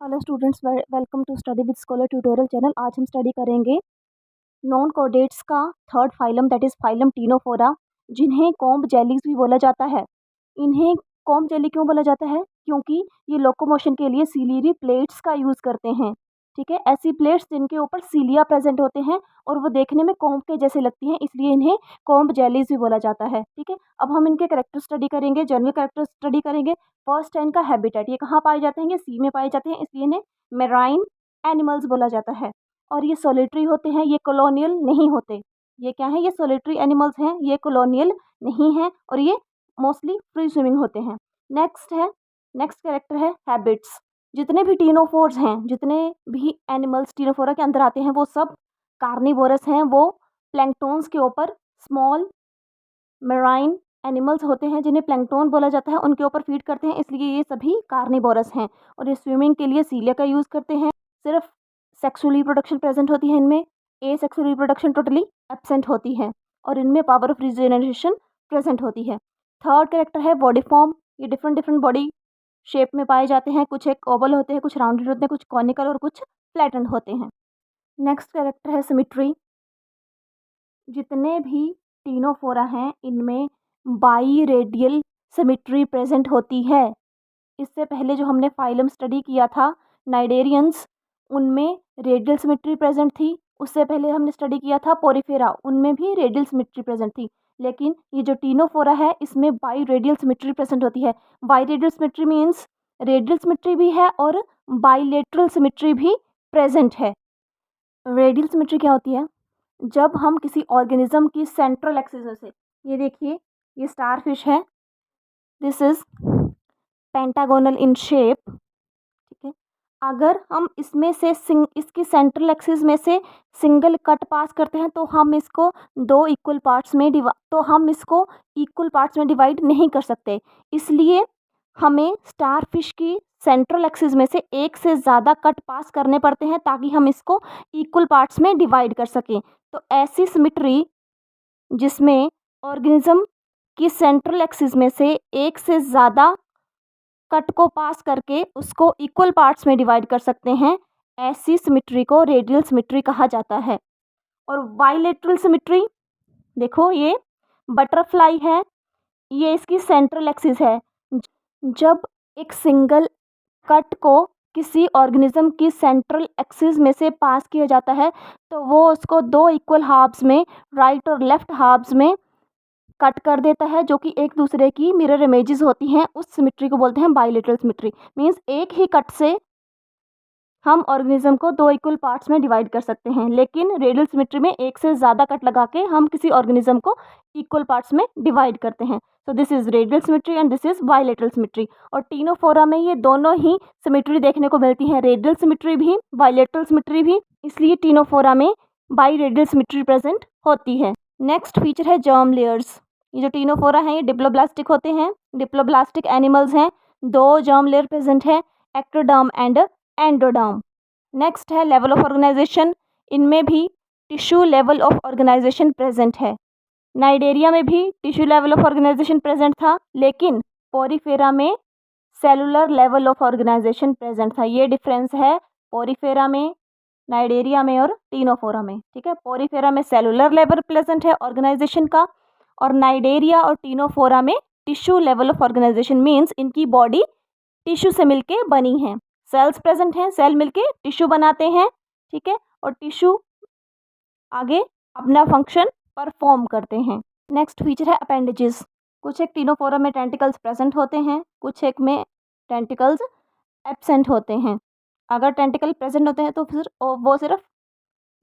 Hello students, welcome to study with scholar tutorial channel. आज हम स्टडी करेंगे नॉन कॉर्डेट्स का third phylum, that is phylum ctenophora, जिन्हें कॉम्ब जेलीज भी बोला जाता है। इन्हें कॉम्ब जेली क्यों बोला जाता है? क्योंकि ये लोकोमोशन के लिए सीलियरी प्लेट्स का यूज़ करते हैं। ठीक है, ऐसी प्लेट्स जिनके ऊपर सीलिया प्रेजेंट होते हैं और वो देखने में कॉम्ब के जैसे लगती हैं, इसलिए इन्हें कॉम्ब जेलीज भी बोला जाता है। ठीक है, अब हम इनके कैरेक्टर स्टडी करेंगे, जनरल कैरेक्टर स्टडी करेंगे। फर्स्ट है इनका हैबिटेट, ये कहाँ पाए जाते हैं? ये सी में पाए जाते हैं, इसलिए इन्हें मेराइन एनिमल्स बोला जाता है। और ये सोलिटरी होते हैं, ये कॉलोनियल नहीं होते। ये क्या है? ये सोलिटरी एनिमल्स हैं, ये कॉलोनियल नहीं हैं और ये मोस्टली फ्री स्विमिंग होते हैं। नेक्स्ट कैरेक्टर है हैबिट्स। जितने भी टीनोफोर्स हैं, जितने भी एनिमल्स टीनोफोरा के अंदर आते हैं, वो सब कार्निवोरस हैं। वो प्लैंक्टोन्स के ऊपर स्मॉल मेराइन एनिमल्स होते हैं जिन्हें प्लैंक्टोन बोला जाता है, उनके ऊपर फीड करते हैं, इसलिए ये सभी कार्निवोरस हैं। और ये स्विमिंग के लिए सीलिया का यूज़ करते हैं। सिर्फ सेक्सुअल रिप्रोडक्शन प्रेजेंट होती है इनमें, ए सेक्सुअल रिप्रोडक्शन टोटली एब्सेंट होती है और इनमें पावर ऑफ रिजेनरेशन प्रेजेंट होती है। थर्ड कैरेक्टर है बॉडी फॉर्म। ये डिफरेंट डिफरेंट बॉडी शेप में पाए जाते हैं, कुछ एक ओवल होते हैं, कुछ राउंडेड होते हैं, कुछ कॉनिकल और कुछ फ्लैटेंड होते हैं। नेक्स्ट कैरेक्टर है सिमिट्री। जितने भी टीनोफोरा हैं इनमें बाई रेडियल सिमिट्री प्रेजेंट होती है। इससे पहले जो हमने फाइलम स्टडी किया था नाइडेरियंस, उनमें रेडियल सिमिट्री प्रेजेंट थी। उससे पहले हमने स्टडी किया था पोरिफेरा, उनमें भी रेडियल सिमिट्री प्रेजेंट थी। लेकिन ये जो टीनोफोरा है इसमें बाई रेडियल सिमिट्री प्रेजेंट होती है। By radial symmetry means radial symmetry भी है और बाईलेटरल सिमिट्री भी प्रेजेंट है। रेडियल सिमिट्री क्या होती है? जब हम किसी ऑर्गेनिज्म की सेंट्रल एक्सिस से, ये देखिए ये स्टार फिश है, this is pentagonal in shape. ठीक है, अगर हम इसमें से इसकी सेंट्रल एक्सिस में से सिंगल कट पास करते हैं तो हम इसको इक्वल पार्ट्स में डिवाइड नहीं कर सकते। इसलिए हमें स्टार फिश की सेंट्रल एक्सिस में से एक से ज़्यादा कट पास करने पड़ते हैं ताकि हम इसको इक्वल पार्ट्स में डिवाइड कर सकें। तो ऐसी सिमिट्री जिसमें ऑर्गेनिज्म की सेंट्रल एक्सिस में से एक से ज़्यादा कट को पास करके उसको इक्वल पार्ट्स में डिवाइड कर सकते हैं, ऐसी सिमिट्री को रेडियल सिमिट्री कहा जाता है। और बाइलेटरल सिमिट्री, देखो ये बटरफ्लाई है, ये इसकी सेंट्रल एक्सिस है। जब एक सिंगल कट को किसी ऑर्गेनिज्म की सेंट्रल एक्सिस में से पास किया जाता है तो वो उसको दो इक्वल हाफ्स में, राइट और लेफ्ट हाफ्स में कट कर देता है, जो कि एक दूसरे की मिरर इमेजेस होती हैं। उस सिमिट्री को बोलते हैं बाइलेटरल सिमिट्री। मींस एक ही कट से हम ऑर्गेनिज्म को दो इक्वल पार्ट्स में डिवाइड कर सकते हैं, लेकिन रेडियल सिमिट्री में एक से ज़्यादा कट लगा के हम किसी ऑर्गेनिज्म को इक्वल पार्ट्स में डिवाइड करते हैं। तो this is radial symmetry and this is bilateral symmetry. और टीनोफोरा में ये दोनों ही सिमिट्री देखने को मिलती हैं, रेडियल सिमिट्री भी, बाइलेटरल सिमिट्री भी, इसलिए टीनोफोरा में बाई रेडियल सिमिट्री प्रेजेंट होती है। नेक्स्ट फीचर है जर्म लेयर्स। ये जो टीनोफोरा हैं ये डिप्लोब्लास्टिक होते हैं, डिप्लोब्लास्टिक एनिमल्स हैं। दो जर्म लेयर प्रेजेंट है, एक्टोडर्म एंड एंडोडर्म। नेक्स्ट है लेवल ऑफ ऑर्गेनाइजेशन। इनमें भी tissue level of organisation present है। नाइडेरिया में भी tissue level of organisation present था, लेकिन पोरिफेरा में cellular level of organisation present था। ये डिफरेंस है पोरिफेरा में, नाइडेरिया में और टीनोफोरा में। ठीक है, पोरिफेरा में सेलुलर लेवल प्रेजेंट है ऑर्गेनाइजेशन का, और नाइडेरिया और टीनोफोरा में tissue level of organisation means इनकी बॉडी टिश्यू से मिलके बनी है। सेल्स प्रेजेंट हैं, सेल मिलके टिश्यू बनाते हैं। ठीक है, और टिश्यू आगे अपना फंक्शन परफॉर्म करते हैं। नेक्स्ट फीचर है अपेंडेजेस। कुछ एक टीनोफोरा में टेंटिकल्स प्रेजेंट होते हैं, कुछ एक में टेंटिकल्स एब्सेंट होते हैं। अगर टेंटिकल प्रेजेंट होते हैं तो फिर वो सिर्फ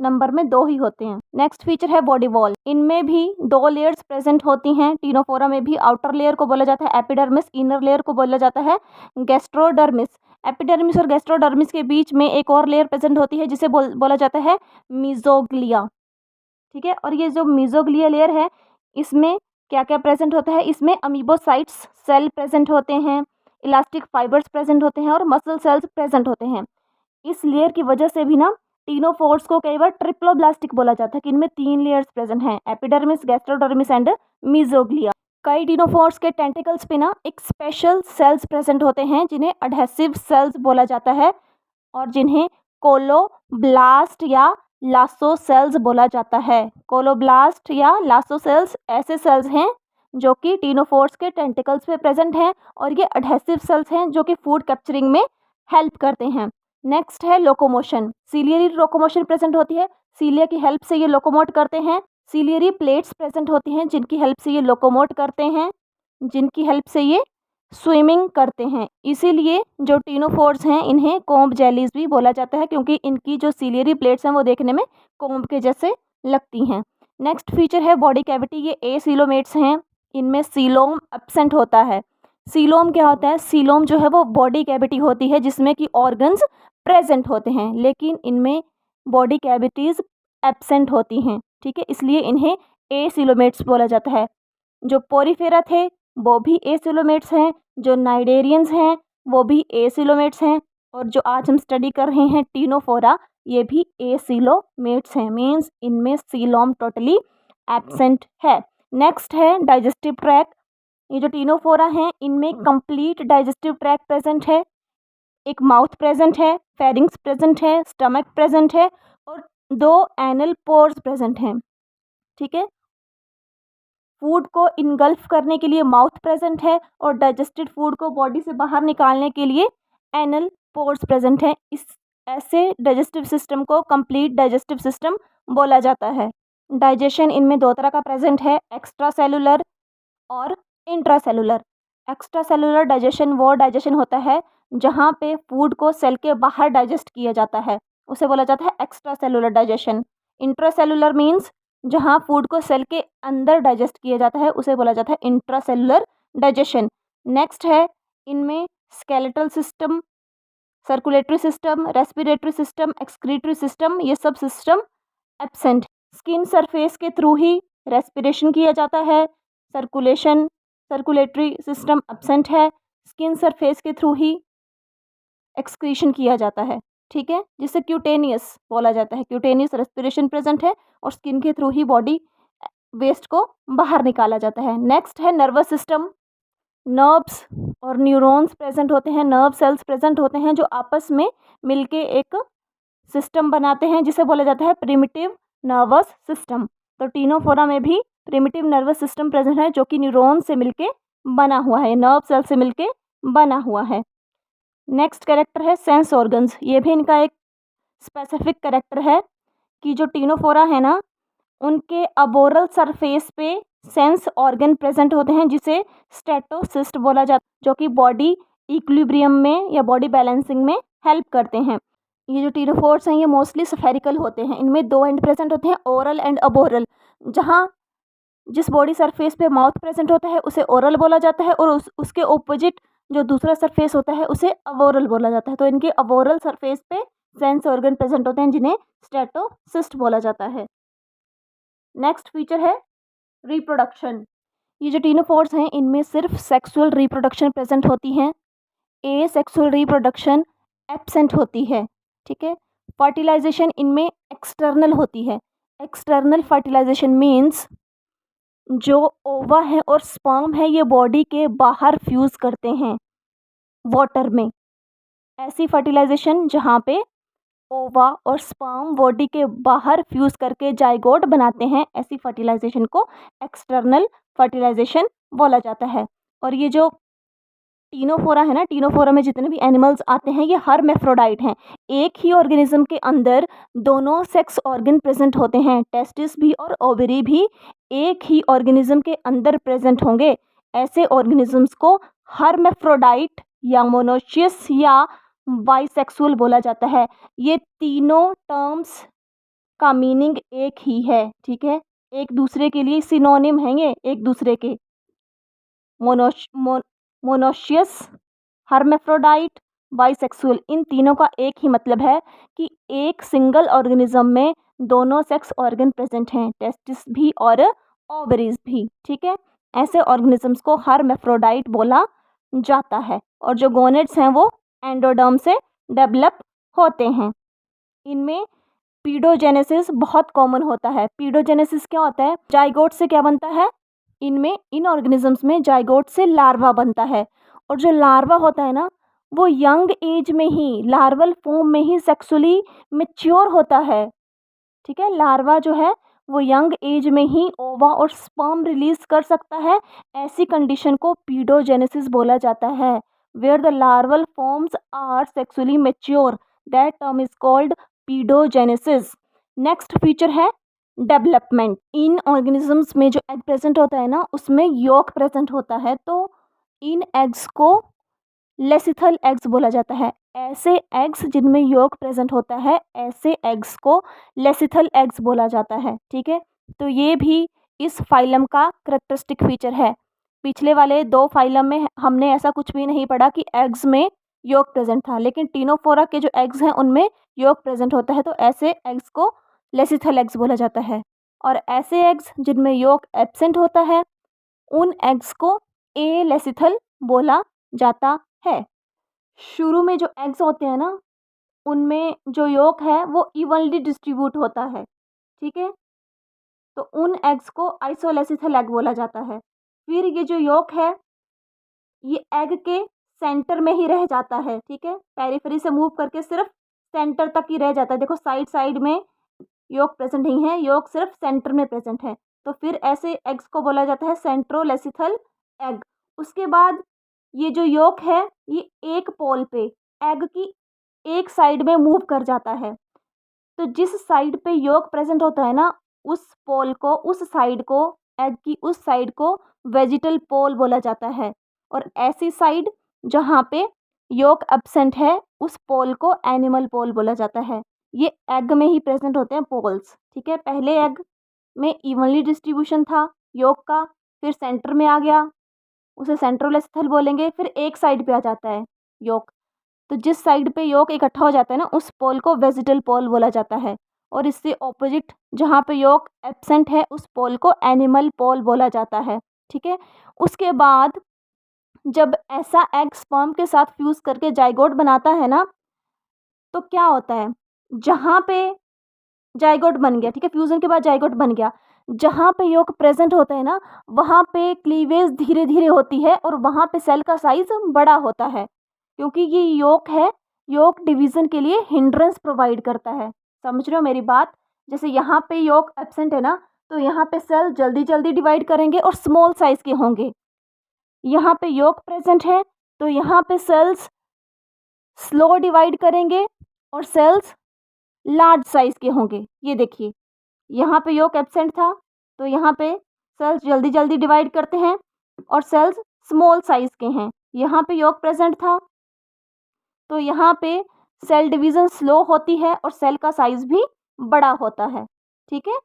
नंबर में 2 ही होते हैं। नेक्स्ट फीचर है बॉडी वॉल। इनमें भी 2 लेयर्स प्रेजेंट होती हैं। टीनोफोरा में भी आउटर लेयर को बोला जाता है एपिडर्मिस, इनर लेयर को बोला जाता है गैस्ट्रोडर्मिस। एपिडर्मिस और गैस्ट्रोडर्मिस के बीच में एक और लेयर प्रेजेंट होती है जिसे बोला जाता है मीजोग्लिया। ठीक है, और ये जो मीजोग्लिया लेयर है इसमें क्या क्या प्रेजेंट होता है? इसमें अमीबोसाइट्स सेल प्रेजेंट होते हैं, इलास्टिक फाइबर्स प्रेजेंट होते हैं और मसल सेल्स प्रेजेंट होते हैं। इस लेयर की वजह से भी ना टीनोफोर्स को कई बार ट्रिप्लोब्लास्टिक बोला जाता है कि इनमें 3 लेयर्स प्रेजेंट हैं, एपिडर्मिस, गैस्ट्रोडर्मिस एंड मीजोग्लिया। कई टीनोफोर्स के टेंटिकल्स पे ना एक स्पेशल सेल्स प्रेजेंट होते हैं जिन्हें अडहेसिव सेल्स बोला जाता है। और जिन्हें कोलोब्लास्ट या लासो सेल्स बोला जाता है। कोलोब्लास्ट या लासो सेल्स ऐसे सेल्स हैं जो कि टीनोफोर्स के टेंटिकल्स पे प्रेजेंट हैं और ये एडहेसिव सेल्स हैं जो कि फूड कैप्चरिंग में हेल्प करते हैं। नेक्स्ट है लोकोमोशन। सीलियरी लोकोमोशन प्रेजेंट होती है, सीलिया की हेल्प से ये लोकोमोट करते हैं। सीलियरी प्लेट्स प्रेजेंट होती हैं जिनकी हेल्प से ये लोकोमोट करते हैं, जिनकी हेल्प से ये स्विमिंग करते हैं। इसीलिए जो टीनोफोर्स हैं इन्हें कोम्ब जेलीज भी बोला जाता है, क्योंकि इनकी जो सीलियरी प्लेट्स हैं वो देखने में कोम्ब के जैसे लगती हैं। नेक्स्ट फीचर है बॉडी कैविटी। ये एसीलोमेट्स हैं, इनमें सीलोम एब्सेंट होता है। सीलोम क्या होता है? सीलोम जो है वो बॉडी कैविटी होती है जिसमें कि ऑर्गन्स प्रेजेंट होते हैं, लेकिन इनमें बॉडी कैविटीज़ एब्सेंट होती हैं, ठीक है, इसलिए इन्हें एसीलोमेट्स बोला जाता है। जो पोरीफेरा थे वो भी एसिलोमेट्स हैं, जो नाइडेरियंस हैं वो भी एसिलोमेट्स हैं, और जो आज हम स्टडी कर रहे हैं टीनोफोरा, ये भी एसिलोमेट्स हैं। मीन्स इनमें सीलोम टोटली एब्सेंट है। नेक्स्ट है डाइजेस्टिव ट्रैक्ट। ये जो टीनोफोरा हैं इनमें कंप्लीट डाइजेस्टिव ट्रैक्ट प्रेजेंट है। एक माउथ प्रेजेंट है, फेरिंग्स प्रेजेंट है, स्टमक प्रेजेंट है और 2 एनल पोर्स प्रेजेंट हैं, ठीक है। फूड को इनगल्फ करने के लिए माउथ प्रेजेंट है और डाइजेस्टेड फूड को बॉडी से बाहर निकालने के लिए एनल पोर्स प्रेजेंट है। इस ऐसे डाइजेस्टिव सिस्टम को कंप्लीट डाइजेस्टिव सिस्टम बोला जाता है। डाइजेशन इनमें 2 तरह का प्रेजेंट है, एक्स्ट्रा सेलुलर और intra cellular. Extra cellular digestion वो डाइजेशन होता है जहाँ पे फूड को सेल के बाहर डाइजेस्ट किया जाता है, उसे बोला जाता है extra cellular digestion. Intra cellular means जहाँ फूड को सेल के अंदर डाइजेस्ट किया जाता है, उसे बोला जाता है इंट्रा सेलुलर डाइजेशन। नेक्स्ट है इनमें skeletal system, circulatory system, respiratory system, excretory system, ये सब सिस्टम एब्सेंट। स्किन सरफेस के थ्रू ही रेस्पिरेशन किया जाता है, सर्कुलेटरी सिस्टम एब्सेंट है, स्किन सरफेस के थ्रू ही एक्सक्रीशन किया जाता है, ठीक है, जिसे क्यूटेनियस बोला जाता है। क्यूटेनियस रेस्पिरेशन प्रेजेंट है और स्किन के थ्रू ही बॉडी वेस्ट को बाहर निकाला जाता है। नेक्स्ट है नर्वस सिस्टम। नर्व्स और न्यूरॉन्स प्रेजेंट होते हैं, नर्व सेल्स प्रेजेंट होते हैं जो आपस में मिलके एक सिस्टम बनाते हैं जिसे बोला जाता है प्रिमिटिव नर्वस सिस्टम। तो टीनोफोरा में भी प्रिमिटिव नर्वस सिस्टम प्रेजेंट है जो कि न्यूरॉन से मिलके बना हुआ है, नर्व सेल से मिलके बना हुआ है। नेक्स्ट कैरेक्टर है सेंस ऑर्गन्स। ये भी इनका एक स्पेसिफिक कैरेक्टर है कि जो टीनोफोरा है ना, उनके अबोरल सरफेस पे सेंस ऑर्गन प्रेजेंट होते हैं जिसे स्टेटोसिस्ट बोला जाता है, जो कि बॉडी इक्विलिब्रियम में या बॉडी बैलेंसिंग में हेल्प करते हैं। ये जो टीनोफोर्स हैं ये मोस्टली स्फेरिकल होते हैं, इनमें 2 एंड प्रेजेंट होते हैं, ओरल एंड अबोरल। जहाँ जिस बॉडी सरफेस पे माउथ प्रेजेंट होता है उसे ओरल बोला जाता है और उसके ऑपोजिट जो दूसरा सरफेस होता है उसे अवोरल बोला जाता है। तो इनके अवोरल सरफेस पे सेंस ऑर्गन प्रेजेंट होते हैं जिन्हें स्टेटोसिस्ट बोला जाता है। नेक्स्ट फीचर है रिप्रोडक्शन। ये जो टीनोफोर्स हैं इनमें सिर्फ सेक्सुअल रिप्रोडक्शन प्रेजेंट होती है, एसेक्सुअल रिप्रोडक्शन एब्सेंट होती है, ठीक है। फर्टिलाइजेशन इनमें एक्सटर्नल होती है। एक्सटर्नल फर्टिलाइजेशन मीन्स जो ओवा है और स्पर्म है ये बॉडी के बाहर फ्यूज़ करते हैं वाटर में। ऐसी फर्टिलाइजेशन जहाँ पे ओवा और स्पर्म बॉडी के बाहर फ्यूज़ करके जाइगोट बनाते हैं, ऐसी फर्टिलाइजेशन को एक्सटर्नल फर्टिलाइजेशन बोला जाता है। और ये जो टीनोफोरा है ना, टीनोफोरा में जितने भी एनिमल्स आते हैं ये हर्मैफ्रोडाइट हैं। एक ही ऑर्गेनिज्म के अंदर दोनों सेक्स ऑर्गन प्रेजेंट होते हैं, टेस्टिस भी और ओवरी भी एक ही ऑर्गेनिज्म के अंदर प्रेजेंट होंगे। ऐसे ऑर्गेनिजम्स को हर्मैफ्रोडाइट या मोनोशियस या बाइसेक्सुअल बोला जाता है। ये तीनों टर्म्स का मीनिंग एक ही है, ठीक है, एक दूसरे के लिए सिनोनिम हैं ये एक दूसरे के। मोनोशियस, हर्मैफ्रोडाइट, बाइसेक्सुअल, इन तीनों का एक ही मतलब है कि एक सिंगल ऑर्गेनिज्म में दोनों सेक्स ऑर्गन प्रेजेंट हैं, टेस्टिस भी और ओवरीज भी, ठीक है। ऐसे ऑर्गेनिजम्स को हर्मैफ्रोडाइट बोला जाता है। और जो गोनेड्स हैं वो एंडोडर्म से डेवलप होते हैं। इनमें पीडोजेनेसिस बहुत कॉमन होता है। पीडोजेनेसिस क्या होता है? जाइगोट से क्या बनता है? इन ऑर्गेनिजम्स में जाइगोट से लार्वा बनता है, और जो लार्वा होता है ना वो यंग एज में ही, लार्वल फॉर्म में ही सेक्सुअली मैच्योर होता है। ठीक है, लार्वा जो है वो यंग एज में ही ओवा और स्पर्म रिलीज कर सकता है। ऐसी कंडीशन को पीडोजेनेसिस बोला जाता है। Where the larval forms are sexually mature, that term is called paedogenesis. Next feature है डेवलपमेंट। इन ऑर्गेनिजम्स में जो एग प्रेजेंट होता है ना, उसमें योक प्रेजेंट होता है, तो इन एग्स को लेसिथल एग्स बोला जाता है। ऐसे एग्स जिनमें योक प्रेजेंट होता है, ऐसे एग्स को लेसिथल एग्स बोला जाता है। ठीक है, तो ये भी इस फाइलम का करेक्टरिस्टिक फीचर है। पिछले वाले 2 फाइलम में हमने ऐसा कुछ भी नहीं पढ़ा कि एग्स में योक प्रेजेंट था, लेकिन टीनोफोरा के जो एग्स हैं उनमें योक प्रेजेंट होता है, तो ऐसे एग्स को लेसिथल एग्स बोला जाता है। और ऐसे एग्स जिनमें योक एब्सेंट होता है, उन एग्स को एलेसिथल बोला जाता है। शुरू में जो एग्स होते हैं ना, उनमें जो योक है वो इवनली डिस्ट्रीब्यूट होता है। ठीक है, तो उन एग्स को आइसोलेसिथल एग बोला जाता है। फिर ये जो योक है ये एग के सेंटर में ही रह जाता है। ठीक है, पेरिफेरी से मूव करके सिर्फ सेंटर तक ही रह जाता है। देखो साइड साइड में योक प्रेजेंट नहीं है, योक सिर्फ सेंटर में प्रेजेंट है, तो फिर ऐसे एग्स को बोला जाता है सेंट्रोलेसिथल एग। उसके बाद ये जो योक है ये एक पोल पे एग की एक साइड में मूव कर जाता है। तो जिस साइड पे योक प्रेजेंट होता है ना, उस पोल को, उस साइड को, एग की उस साइड को वेजिटल पोल बोला जाता है। और ऐसी साइड जहाँ पे योक एब्सेंट है, उस पोल को एनिमल पोल बोला जाता है। ये एग में ही प्रेजेंट होते हैं पोल्स। ठीक है, पहले एग में इवनली डिस्ट्रीब्यूशन था योक का, फिर सेंटर में आ गया, उसे सेंट्रोलेसिथल बोलेंगे। फिर एक साइड पे आ जाता है योक, तो जिस साइड पे योक इकट्ठा हो जाता है ना, उस पोल को वेजिटल पोल बोला जाता है। और इससे ऑपोजिट जहाँ पे योक एब्सेंट है, उस पोल को एनिमल पोल बोला जाता है। ठीक है, उसके बाद जब ऐसा एग स्पर्म के साथ फ्यूज करके जाइगोट बनाता है ना, तो क्या होता है, जहाँ पे जाइगोट बन गया, ठीक है, फ्यूजन के बाद जाइगोट बन गया, जहाँ पे योक प्रेजेंट होता है ना, वहाँ पे क्लीवेज धीरे धीरे होती है और वहाँ पे सेल का साइज बड़ा होता है, क्योंकि ये योक है, योक डिवीजन के लिए हिंड्रेंस प्रोवाइड करता है। समझ रहे हो मेरी बात? जैसे यहाँ पे योक एब्सेंट है ना, तो यहाँ पे सेल जल्दी जल्दी डिवाइड करेंगे और स्मॉल साइज के होंगे। यहाँ पे योक प्रेजेंट है तो यहाँ पे सेल्स स्लो डिवाइड करेंगे और सेल्स लार्ज साइज के होंगे। ये देखिए, यहाँ पे योक एब्सेंट था तो यहाँ पे सेल्स जल्दी जल्दी डिवाइड करते हैं और सेल्स स्मॉल साइज के हैं। यहाँ पे योक प्रेजेंट था तो यहाँ पे सेल डिवीजन स्लो होती है और सेल का साइज भी बड़ा होता है। ठीक है,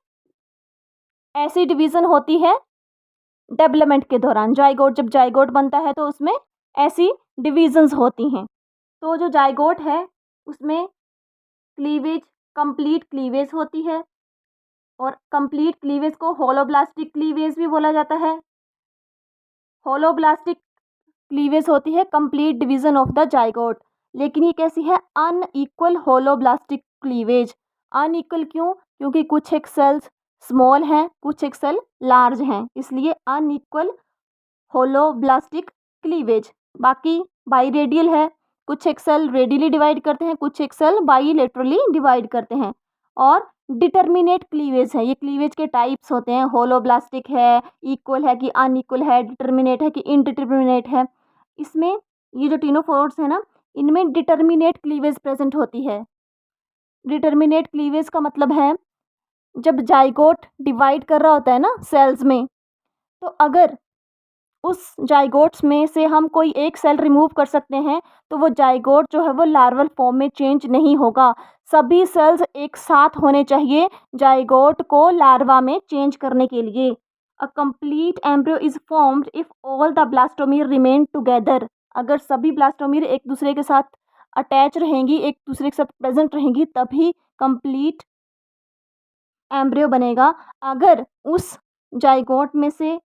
ऐसी डिवीजन होती है डेवलपमेंट के दौरान। जाइगोट, जब जाइगोट बनता है तो उसमें ऐसी डिवीजन्स होती हैं। तो जो जाइगोट है उसमें क्लीवेज, कंप्लीट क्लीवेज होती है, और कंप्लीट क्लीवेज को होलोब्लास्टिक क्लीवेज भी बोला जाता है। होलोब्लास्टिक क्लीवेज होती है complete division of the zygote. लेकिन ये कैसी है? Unequal holoblastic cleavage. अनइक्वल क्यों? क्योंकि कुछ एक सेल्स स्मॉल हैं, कुछ एक सेल लार्ज हैं, इसलिए अनइक्वल होलोब्लास्टिक क्लीवेज। बाकी बाईरेडियल है, कुछ एक सेल रेडियली डिवाइड करते हैं, कुछ एक सेल बाईलेटरली डिवाइड करते हैं। और डिटर्मिनेट क्लीवेज है, ये क्लीवेज के टाइप्स होते हैं, होलोब्लास्टिक है, इक्वल है कि अनइक्वल है, डिटर्मिनेट है कि इनडिटर्मिनेट है। इसमें ये जो टीनोफोर्स है ना, इनमें डिटर्मिनेट क्लीवेज प्रेजेंट होती है। डिटर्मिनेट क्लीवेज का मतलब है जब जाइगोट डिवाइड कर रहा होता है ना सेल्स में, तो अगर उस जाइगोट्स में से हम कोई एक सेल रिमूव कर सकते हैं तो वो जाइगोट जो है वो लार्वल फॉर्म में चेंज नहीं होगा। सभी सेल्स एक साथ होने चाहिए जाइगोट को लार्वा में चेंज करने के लिए। A complete embryo is formed if all the blastomere remain together. अगर सभी ब्लास्टोमीर एक दूसरे के साथ अटैच रहेंगी, एक दूसरे के साथ प्रेजेंट रहेंगी, तभी कंप्लीट एम्ब्रियो बनेगा। अगर उस जाइगोट में से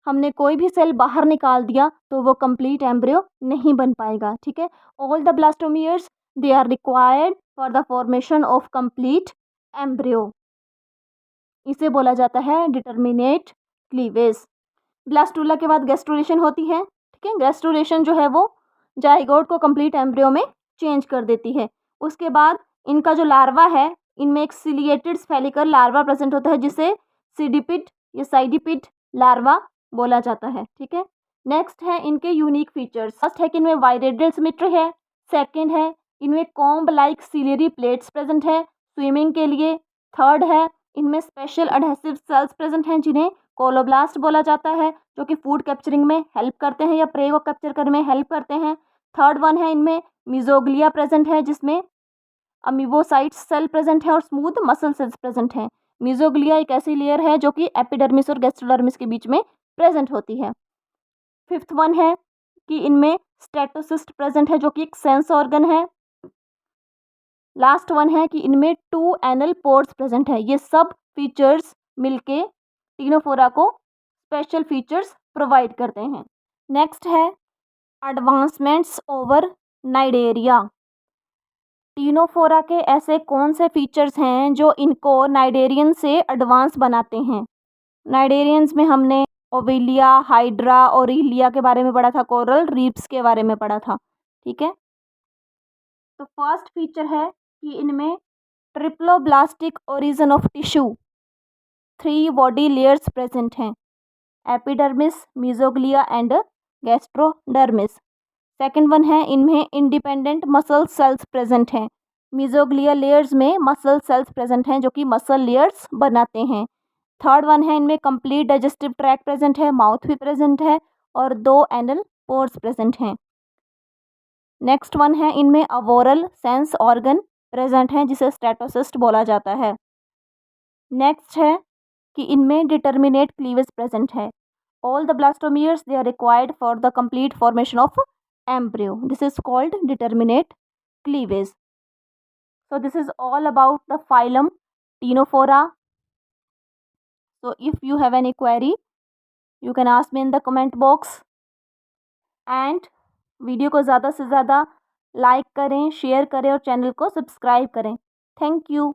हमने कोई भी सेल बाहर निकाल दिया तो वो कंप्लीट एम्ब्रियो नहीं बन पाएगा। ठीक है, all the blastomeres they are required for the formation of complete embryo. इसे बोला जाता है डिटर्मिनेट क्लीवेज। ब्लास्टूला के बाद गैस्ट्रुलेशन होती है। ठीक है, गैस्ट्रुलेशन जो है वो जाइगोट को कंप्लीट एम्ब्रियो में चेंज कर देती है। उसके बाद इनका जो लार्वा है, इनमें एक सिलिएटेड स्फेरिकल लार्वा प्रेजेंट होता है जिसे सीडिपिड या साइडिपिड लार्वा बोला जाता है। ठीक है, नेक्स्ट है इनके यूनिक फीचर्स। फर्स्ट है कि इनमें वाइरेडियल सिमेट्री है। सेकंड है इनमें comb like ciliary plates present है स्विमिंग के लिए। थर्ड है इनमें स्पेशल एडहेसिव सेल्स प्रेजेंट हैं जिन्हें कोलोब्लास्ट बोला जाता है, जो कि फूड कैप्चरिंग में हेल्प करते हैं या प्रे को कैप्चर करने में हेल्प करते हैं। थर्ड वन है इनमें मिजोग्लिया प्रेजेंट है जिसमें अमीबोसाइट्स सेल प्रेजेंट है और स्मूथ मसल सेल्स प्रेजेंट हैं। मिजोग्लिया एक ऐसी लेयर है जो कि एपिडर्मिस और गैस्ट्रोडर्मिस के बीच में प्रेजेंट होती है। फिफ्थ वन है कि इनमें स्टेटोसिस्ट प्रेजेंट है जो कि एक सेंस ऑर्गन है। लास्ट वन है कि इनमें 2 एनल पोर्स प्रेजेंट है। ये सब फीचर्स मिलके टीनोफोरा को स्पेशल फीचर्स प्रोवाइड करते हैं। नेक्स्ट है एडवांसमेंट्स ओवर नाइडेरिया। टीनोफोरा के ऐसे कौन से फीचर्स हैं जो इनको नाइडेरियन से एडवांस बनाते हैं। नाइडेरियंस में हमने ओविलिया, हाइड्रा और इलिया के बारे में पढ़ा था, कोरल रीफ्स के बारे में पढ़ा था। ठीक है, तो फर्स्ट फीचर है कि इनमें triploblastic origin of tissue 3 body layers present हैं, epidermis, mesoglea and gastrodermis. Second one है इनमें इंडिपेंडेंट मसल सेल्स प्रेजेंट हैं। मिजोग्लिया लेयर्स में मसल सेल्स प्रेजेंट हैं जो कि मसल लेयर्स बनाते हैं। थर्ड वन है इनमें कंप्लीट डाइजेस्टिव ट्रैक प्रेजेंट है, माउथ भी प्रेजेंट है और 2 एनल पोर्स प्रेजेंट हैं। नेक्स्ट वन है इनमें अवोरल सेंस ऑर्गन प्रेजेंट हैं जिसे स्टेटोसिस्ट बोला जाता है। नेक्स्ट है कि इनमें डिटर्मिनेट क्लीवेज प्रेजेंट है। All the blastomeres they are required for the complete formation of embryo. This is called determinate cleavage. So this is all about the phylum Ctenophora. So if you have any query, you can ask me in the comment box. And video को ज़्यादा से ज़्यादा like करें, share करें और channel को subscribe करें। Thank you.